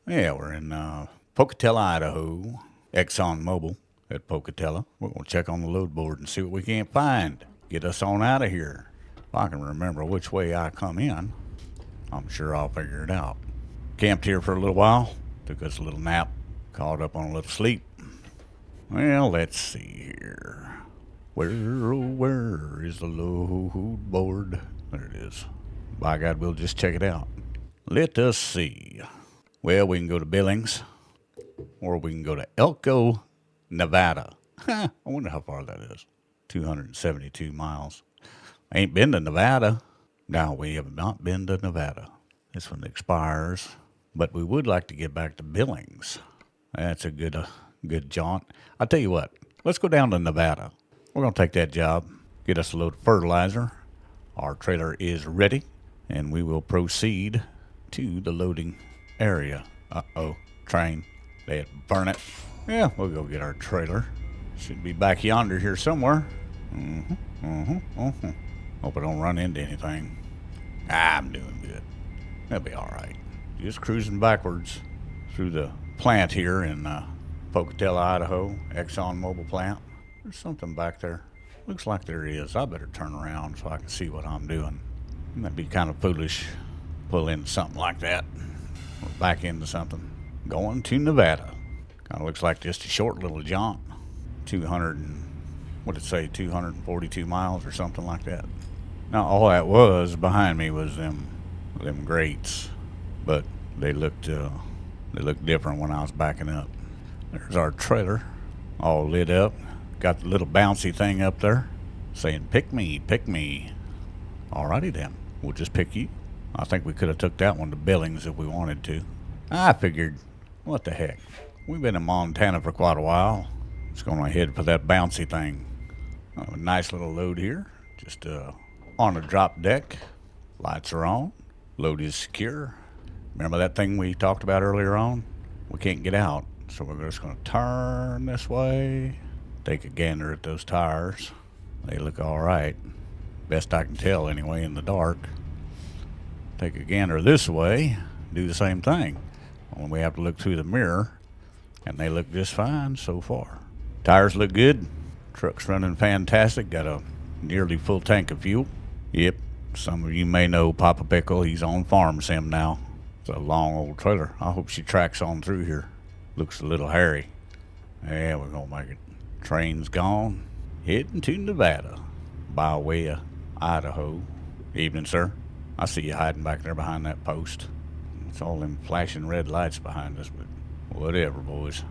Yeah, we're in Pocatello, Idaho. Exxon Mobil at Pocatello. We're going to check on the load board and see what we can't find. Get us on out of here. If I can remember which way I come in, I'm sure I'll figure it out. Camped here for a little while. Took us a little nap. Caught up on a little sleep. Well, let's see here. Where, oh, where is the load board? There it is. By God, we'll just check it out. Let us see. Well, we can go to Billings, or we can go to Elko, Nevada. I wonder how far that is. 272 miles. I ain't been to Nevada. No, we have not been to Nevada. This one expires, but we would like to get back to Billings. That's a good jaunt. I'll tell you what, let's go down to Nevada. We're going to take that job, get us a load of fertilizer. Our trailer is ready, and we will proceed to the loading area. Uh-oh, train. They had to burn it. Yeah, we'll go get our trailer. Should be back yonder here somewhere. Hope I don't run into anything. I'm doing good. That'll be all right. Just cruising backwards through the plant here in Pocatello, Idaho, Exxon Mobil plant. There's something back there. Looks like there is. I better turn around so I can see what I'm doing. That'd be kind of foolish. Pull into something like that. Or back into something. Going to Nevada. Kind of looks like just a short little jaunt. 242 miles or something like that. Now all that was behind me was them grates, but they looked different when I was backing up. There's our trailer, all lit up. Got the little bouncy thing up there saying, pick me, pick me. Alrighty then, we'll just pick you. I think we could have took that one to Billings if we wanted to. I figured, what the heck. We've been in Montana for quite a while. Just gonna head for that bouncy thing. A nice little load here, just on a drop deck. Lights are on, load is secure. Remember that thing we talked about earlier on? We can't get out, so we're just gonna turn this way. Take a gander at those tires. They look all right. Best I can tell anyway in the dark. Take a gander this way. Do the same thing. Only we have to look through the mirror. And they look just fine so far. Tires look good. Truck's running fantastic. Got a nearly full tank of fuel. Yep. Some of you may know ThePappaPickle. He's on farm sim now. It's a long old trailer. I hope she tracks on through here. Looks a little hairy. Yeah, we're gonna make it. Train's gone. Heading to Nevada by way of Idaho. Evening, sir. I see you hiding back there behind that post. It's all them flashing red lights behind us, but whatever, boys.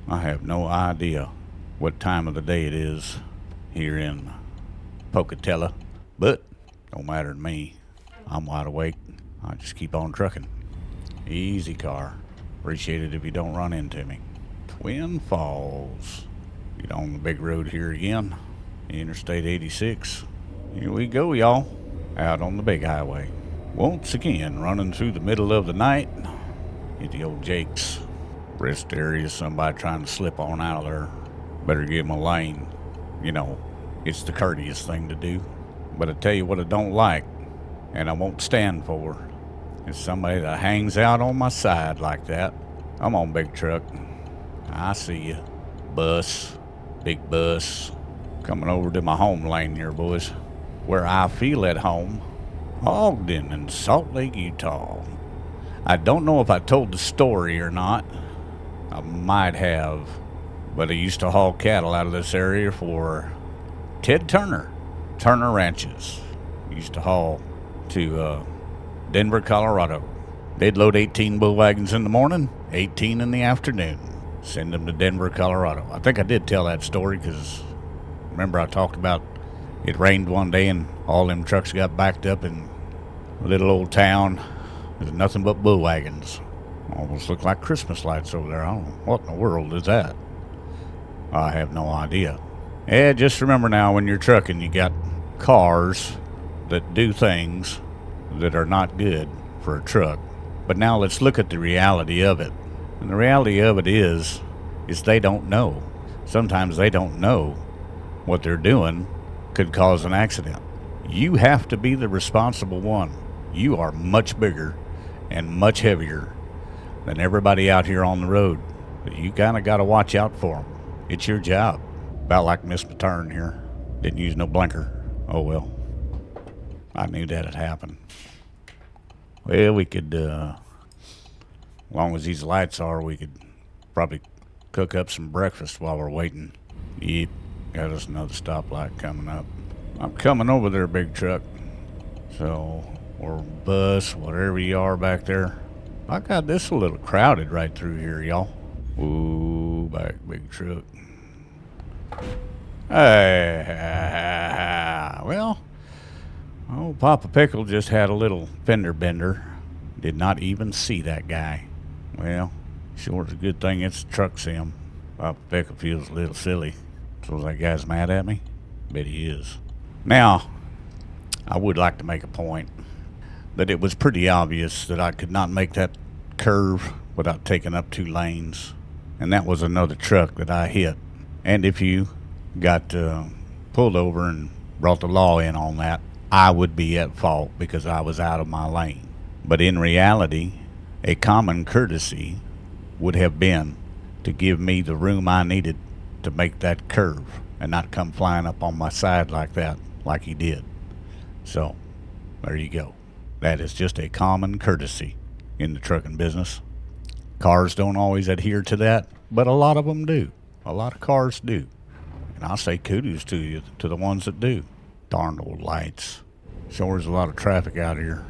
I have no idea what time of the day it is here in Pocatello, but don't matter to me. I'm wide awake. I just keep on trucking. Easy car. Appreciate it if you don't run into me. Twin Falls. Get on the big road here again. Interstate 86. Here we go, y'all. Out on the big highway. Once again, running through the middle of the night. Hit the old Jake's. Rest area, somebody trying to slip on out of there. Better give them a lane. You know, it's the courteous thing to do. But I tell you what I don't like, and I won't stand for, is somebody that hangs out on my side like that. I'm on big truck. I see you. Bus. Big bus. Coming over to my home lane here, boys. Where I feel at home. Ogden in Salt Lake, Utah. I don't know if I told the story or not. I might have. But I used to haul cattle out of this area for Ted Turner. Turner Ranches. Used to haul to Denver, Colorado. They'd load 18 bull wagons in the morning, 18 in the afternoon. Send them to Denver, Colorado. I think I did tell that story because remember I talked about it rained one day and all them trucks got backed up in a little old town. There's nothing but bull wagons. Almost look like Christmas lights over there. I don't know what in the world is that. I have no idea. Yeah, just remember now when you're trucking, you got cars that do things that are not good for a truck. But now let's look at the reality of it. And the reality of it is they don't know. Sometimes they don't know what they're doing could cause an accident. You have to be the responsible one. You are much bigger and much heavier than everybody out here on the road. But you kind of got to watch out for them. It's your job. About like missed my turn here. Didn't use no blinker. Oh well. I knew that'd happen. Well, we could, as long as these lights are, we could probably cook up some breakfast while we're waiting. Yep, got us another stoplight coming up. I'm coming over there, big truck. So, or bus, whatever you are back there. I got this a little crowded right through here, y'all. Ooh, back, big truck. Hey, well, old Papa Pickle just had a little fender bender. Did not even see that guy. Well, sure it's a good thing it's a truck sim. Papa Pickle feels a little silly. So that guy's mad at me? Bet he is. Now, I would like to make a point that it was pretty obvious that I could not make that curve without taking up 2 lanes. And that was another truck that I hit. And if you got pulled over and brought the law in on that, I would be at fault because I was out of my lane. But in reality, a common courtesy would have been to give me the room I needed to make that curve and not come flying up on my side like that, like he did. So, there you go. That is just a common courtesy in the trucking business. Cars don't always adhere to that, but a lot of them do. A lot of cars do. And I'll say kudos to you, to the ones that do. Darn old lights. Sure there's a lot of traffic out here.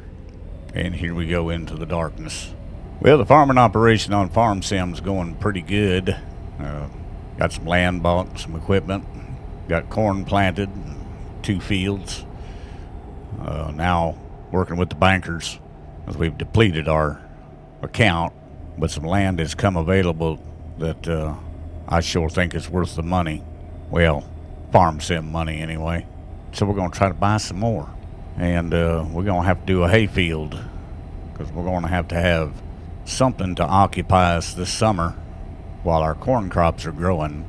And here we go into the darkness. Well, the farming operation on Farm Sim's going pretty good. Got some land bought, some equipment. Got corn planted, 2 fields. Now working with the bankers as we've depleted our account. But some land has come available that I sure think is worth the money. Well, Farm Sim money anyway. So we're going to try to buy some more. And we're going to have to do a hay field because we're going to have something to occupy us this summer while our corn crops are growing.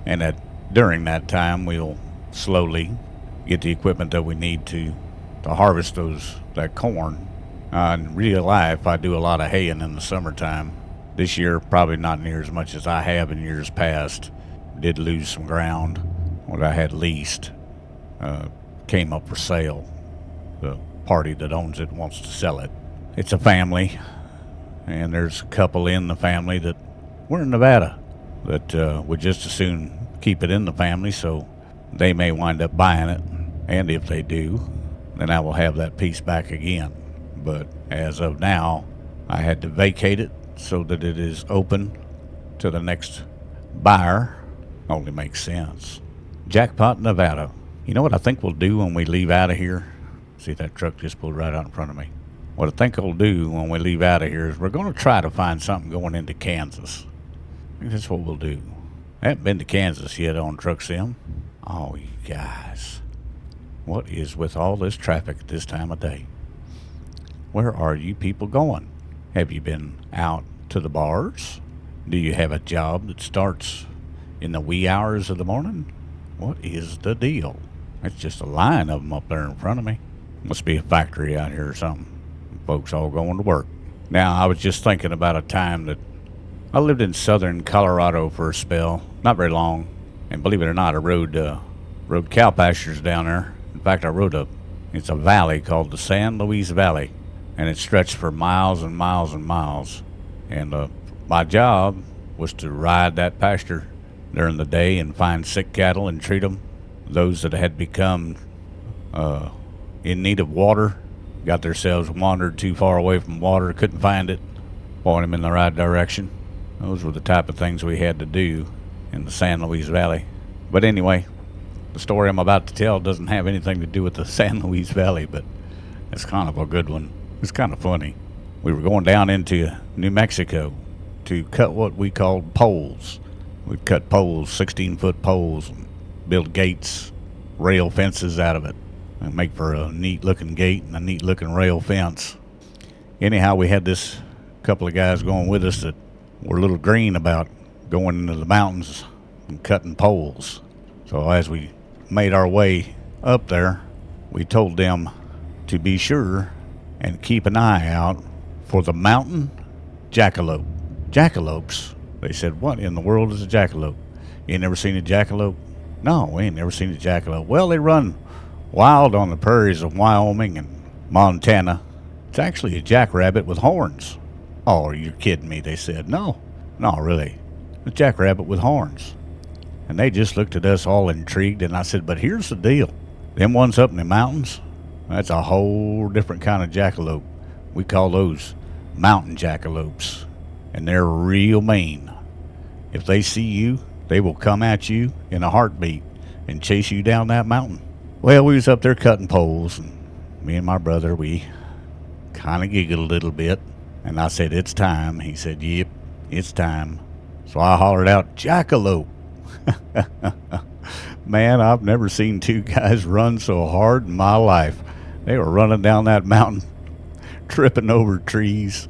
And during that time, we'll slowly get the equipment that we need to harvest that corn. In real life, I do a lot of haying in the summertime. This year, probably not near as much as I have in years past. Did lose some ground. What I had leased came up for sale. The party that owns it wants to sell it. It's a family, and there's a couple in the family that we're in Nevada that would just as soon keep it in the family, so they may wind up buying it. And if they do, then I will have that piece back again. But as of now, I had to vacate it so that it is open to the next buyer. Only makes sense. Jackpot Nevada. You know what I think we'll do when we leave out of here? See, that truck just pulled right out in front of me. What I think we'll do when we leave out of here is we're going to try to find something going into Kansas. I think that's what we'll do. I haven't been to Kansas yet on Truck Sim. Oh, you guys. What is with all this traffic at this time of day? Where are you people going? Have you been out to the bars? Do you have a job that starts in the wee hours of the morning? What is the deal? It's just a line of them up there in front of me. Must be a factory out here or something. Folks all going to work. Now, I was just thinking about a time that I lived in southern Colorado for a spell. Not very long. And believe it or not, I rode cow pastures down there. In fact, it's a valley called the Louise Valley. And it stretched for miles and miles and miles. And my job was to ride that pasture during the day and find sick cattle and treat them. Those that had become in need of water, got themselves wandered too far away from water, couldn't find it, point them in the right direction. Those were the type of things we had to do in the San Luis Valley. But anyway, the story I'm about to tell doesn't have anything to do with the San Luis Valley, but it's kind of a good one. It's kind of funny. We were going down into New Mexico to cut what we called poles. We'd cut poles, 16-foot poles, and build gates, rail fences out of it, and make for a neat-looking gate and a neat-looking rail fence. Anyhow, we had this couple of guys going with us that were a little green about going into the mountains and cutting poles. So as we made our way up there, we told them to be sure and keep an eye out for the mountain Jackalope. Jackalopes? They said, what in the world is a jackalope? You ain't never seen a jackalope? No, we ain't never seen a jackalope. Well, they run wild on the prairies of Wyoming and Montana. It's actually a jackrabbit with horns. Oh, you're kidding me, they said. No, really. A jackrabbit with horns. And they just looked at us all intrigued, and I said, but here's the deal. Them ones up in the mountains, that's a whole different kind of jackalope. We call those mountain jackalopes. And they're real mean. If they see you, they will come at you in a heartbeat and chase you down that mountain. Well, we was up there cutting poles, and me and my brother, we kind of giggled a little bit. And I said, it's time. He said, yep, it's time. So I hollered out, jackalope. Man, I've never seen two guys run so hard in my life. They were running down that mountain, tripping over trees.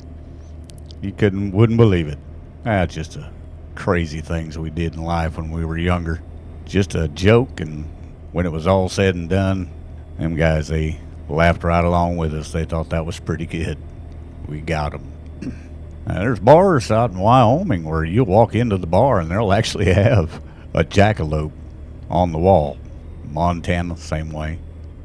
You wouldn't believe it. That's just a crazy things we did in life when we were younger. Just a joke, and when it was all said and done, them guys, they laughed right along with us. They thought that was pretty good. We got them. Now, there's bars out in Wyoming where you'll walk into the bar and they'll actually have a jackalope on the wall. Montana, same way.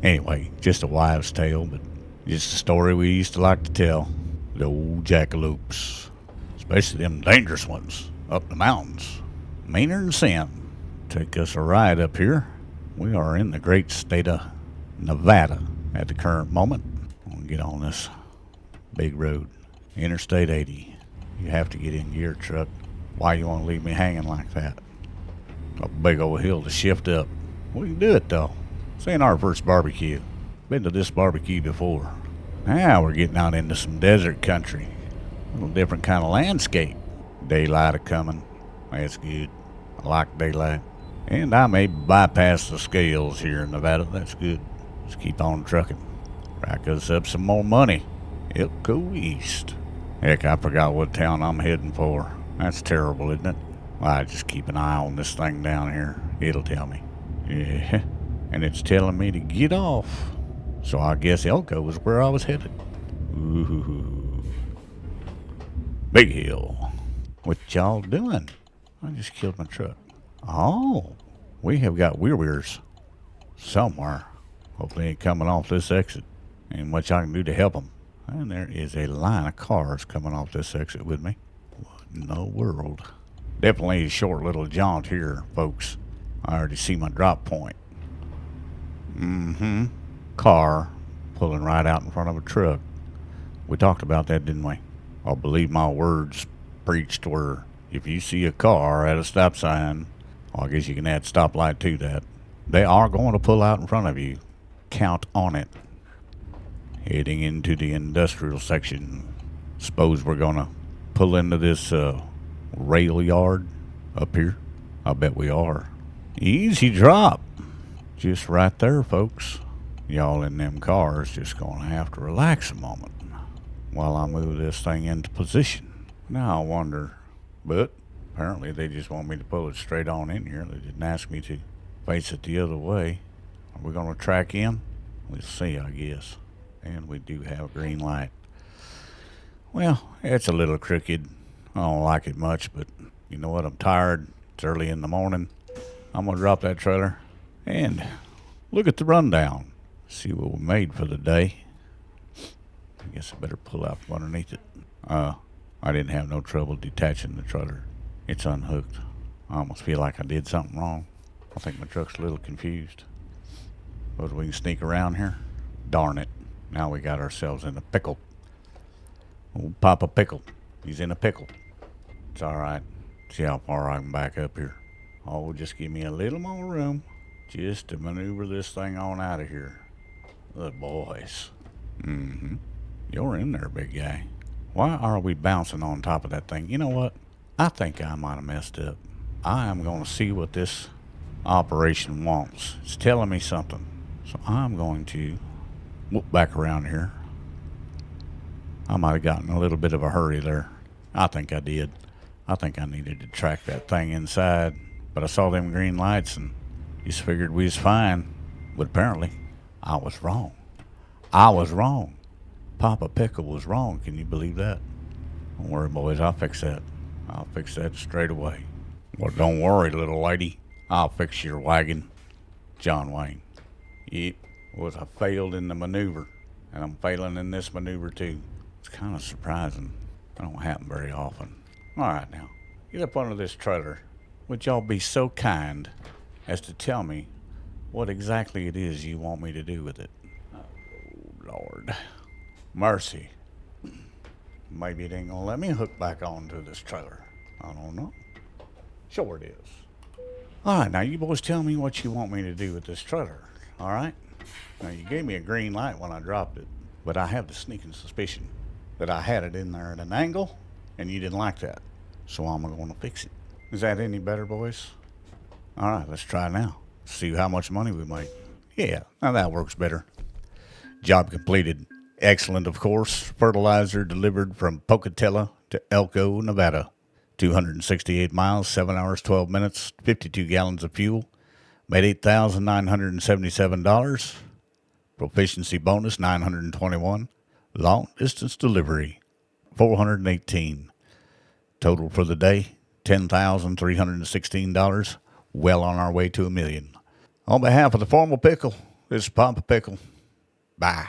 Anyway, just a wives' tale, but just a story we used to like to tell. The old jackalopes, especially them dangerous ones up the mountains. Meaner than sin. Take us a ride up here. We are in the great state of Nevada at the current moment. We'll get on this big road, Interstate 80. You have to get in your truck. Why you want to leave me hanging like that? A big old hill to shift up. We can do it though. This ain't our first barbecue. Been to this barbecue before. Now we're getting out into some desert country. A little different kind of landscape. Daylight a coming. That's good. I like daylight. And I may bypass the scales here in Nevada. That's good. Let's keep on trucking. Rack us up some more money. It'll go east. Heck, I forgot what town I'm heading for. That's terrible, isn't it? Well, I just keep an eye on this thing down here. It'll tell me. Yeah. And it's telling me to get off. So I guess Elko was where I was headed. Ooh. Big hill. What y'all doing? I just killed my truck. Oh, we have got weirs somewhere. Hopefully ain't coming off this exit. Ain't much I can do to help them. And there is a line of cars coming off this exit with me. What in the world? Definitely a short little jaunt here, folks. I already see my drop point. Car pulling right out in front of a truck. We talked about that, didn't we? I'll believe my words preached were, if you see a car at a stop sign, well, I guess you can add stoplight to that. They are going to pull out in front of you. Count on it. Heading into the industrial section. Suppose we're going to pull into this Railyard up here. I bet we are. Easy drop. Just right there, folks. Y'all in them cars just going to have to relax a moment while I move this thing into position. Now I wonder, but apparently they just want me to pull it straight on in here. They didn't ask me to face it the other way. Are we going to track in? We'll see, I guess. And we do have a green light. Well, it's a little crooked. I don't like it much, but you know what? I'm tired. It's early in the morning. I'm going to drop that trailer and look at the rundown. See what we made for the day. I guess I better pull out from underneath it. I didn't have no trouble detaching the trailer. It's unhooked. I almost feel like I did something wrong. I think my truck's a little confused. But we can sneak around here. Darn it. Now we got ourselves in a pickle. Old Papa Pickle. He's in a pickle. It's alright. See how far I can back up here. Oh, just give me a little more room just to maneuver this thing on out of here. Good boys. You're in there, big guy. Why are we bouncing on top of that thing? You know what? I think I might have messed up. I am going to see what this operation wants. It's telling me something. So I'm going to whoop back around here. I might have gotten a little bit of a hurry there. I think I did. I think I needed to track that thing inside. But I saw them green lights and just figured we was fine. But apparently, I was wrong. I was wrong. Papa Pickle was wrong. Can you believe that? Don't worry, boys. I'll fix that. I'll fix that straight away. Well, don't worry, little lady. I'll fix your wagon. John Wayne. Yep. Was I failed in the maneuver, and I'm failing in this maneuver too. It's kind of surprising. That don't happen very often. All right, now, get up under this trailer. Would y'all be so kind as to tell me what exactly it is you want me to do with it? Oh, Lord. Mercy. Maybe it ain't gonna let me hook back onto this trailer. I don't know. Sure it is. All right, now you boys tell me what you want me to do with this trailer, all right? Now, you gave me a green light when I dropped it, but I have the sneaking suspicion that I had it in there at an angle, and you didn't like that. So I'm going to fix it. Is that any better, boys? All right, let's try now. See how much money we make. Yeah, now that works better. Job completed. Excellent, of course. Fertilizer delivered from Pocatello to Elko, Nevada. 268 miles, 7 hours, 12 minutes, 52 gallons of fuel. Made $8,977. Proficiency bonus, 921. Long distance delivery, 418. Total for the day, $10,316. Well on our way to $1 million. On behalf of the Formal Pickle, this is Papa Pickle. Bye.